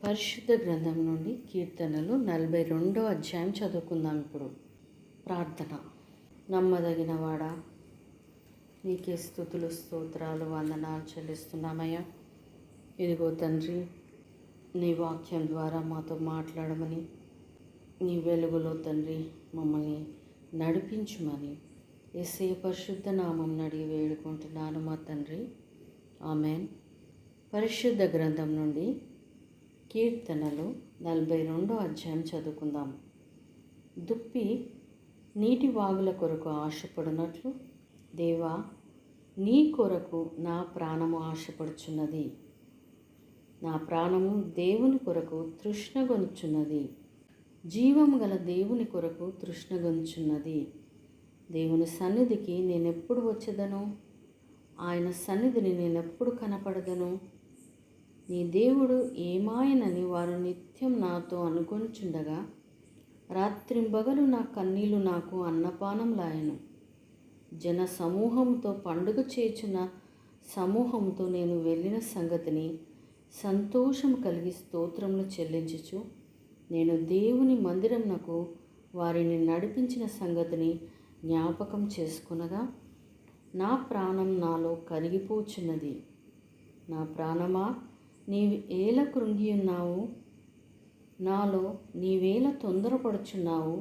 పరిశుద్ధ గ్రంథం నుండి కీర్తనలు 42వ అధ్యాయం చదువుకుందాం. ఇప్పుడు ప్రార్థన. నమ్మదగిన వాడా, నీకే స్తుతులు స్తోత్రాలు వందనాలు చెల్లిస్తున్నామయ్యా. ఇదిగో తండ్రి, నీ వాక్యం ద్వారా మాతో మాట్లాడమని, నీ వెలుగులో తండ్రి మమ్మల్ని నడిపించుమని యేసయ్య పరిశుద్ధ నామం అడిగి వేడుకుంటున్నాను మా తండ్రి, ఆమెన్. పరిశుద్ధ గ్రంథం నుండి కీర్తనలు 42వ అధ్యాయం చదువుకుందాం. దుప్పి నీటి వాగుల కొరకు ఆశపడినట్లు దేవా, నీ కొరకు నా ప్రాణము ఆశపడుచున్నది. నా ప్రాణము దేవుని కొరకు తృష్ణగొనుచున్నది. జీవము గల దేవుని కొరకు తృష్ణగొనుచున్నది. దేవుని సన్నిధికి నేనెప్పుడు వచ్చేదను? ఆయన సన్నిధిని నేనెప్పుడు కనపడదను? నీ దేవుడు ఏమాయనని వారు నిత్యం నాతో అనుకొనిచుండగా, రాత్రింబగలు నా కన్నీళ్లు నాకు అన్నపానంలాయను. జన సమూహంతో పండుగ చేయుచున్న సమూహంతో నేను వెళ్ళిన సంగతిని సంతోషం కలిగి స్తోత్రములు చెల్లించుచు, నేను దేవుని మందిరమునకు వారిని నడిపించిన సంగతిని జ్ఞాపకం చేసుకొనగా, నా ప్రాణం నాలో కరిగిపోచున్నది. నా ప్రాణమా, నీవు ఏల కృంగియున్నావు? నాలో నీవేల తొందరపడుచున్నావు?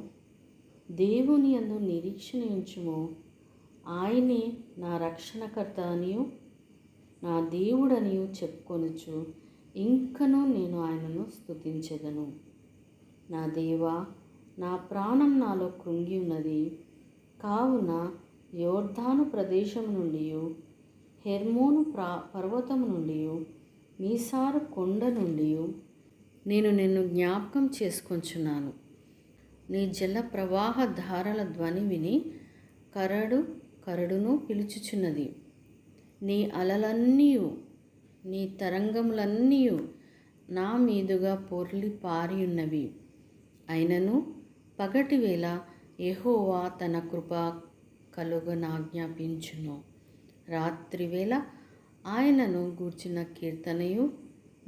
దేవుని యందు నిరీక్షణ ఉంచుము. ఆయనే నా రక్షణకర్త అనియు నా దేవుడనియు చెప్పుకొనుచు ఇంకనూ నేను ఆయనను స్తుతించెదను. నా దేవా, నా ప్రాణం నాలో కృంగి ఉన్నది. కావున యోర్దాను ప్రదేశం నుండి, హెర్మోను పర్వతము నుండి, మీసారు కొండ నుండి నేను నిన్ను జ్ఞాపకం చేసుకొంచున్నాను. నీ జల ప్రవాహ ధారల ధ్వని విని కరడును పిలుచుచున్నది. నీ అలలన్నీయు నీ తరంగములన్నీయు నా మీదుగా పొర్లి పారియున్నవి. అయినను పగటివేళ యెహోవా తన కృప కలుగనాజ్ఞాపించును. రాత్రివేళ ఆయనను గూర్చిన కీర్తనయు,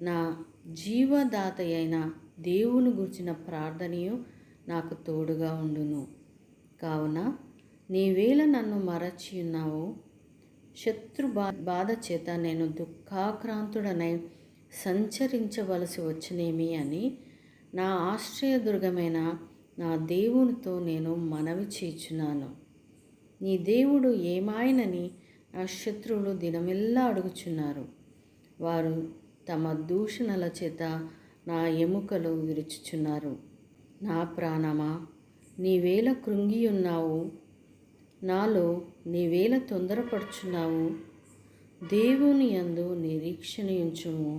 నా జీవదాతయైన దేవుని గూర్చిన ప్రార్థనయు నాకు తోడుగా ఉండును. కావున నీవేళ నన్ను మరచి ఉన్నావు. శత్రు బాధ చేత నేను దుఃఖాక్రాంతుడనై సంచరించవలసి వచ్చినేమి అని నా ఆశ్రయదుర్గమైన నా దేవునితో నేను మనవి చేయుచున్నాను. నీ దేవుడు ఏమాయనని నా శత్రువులు దినమెల్లా అడుగుచున్నారు. వారు తమ దూషణల చేత నా ఎముకలు విరుచుచున్నారు. నా ప్రాణమా, నీవేల కృంగియున్నావు? నాలో నీవేల తొందరపడుచున్నావు? దేవుని యందు నిరీక్షణ ఉంచుము.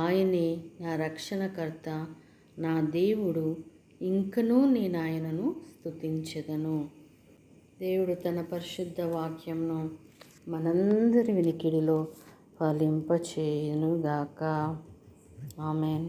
ఆయనే నా రక్షణకర్త, నా దేవుడు, ఇంకనూ నేను ఆయనను స్తుతించెదను. దేవుడు తన పరిశుద్ధ వాక్యంను మనందరి వినికిడిలో ఫలింపచేయునుగాక. ఆమెన్.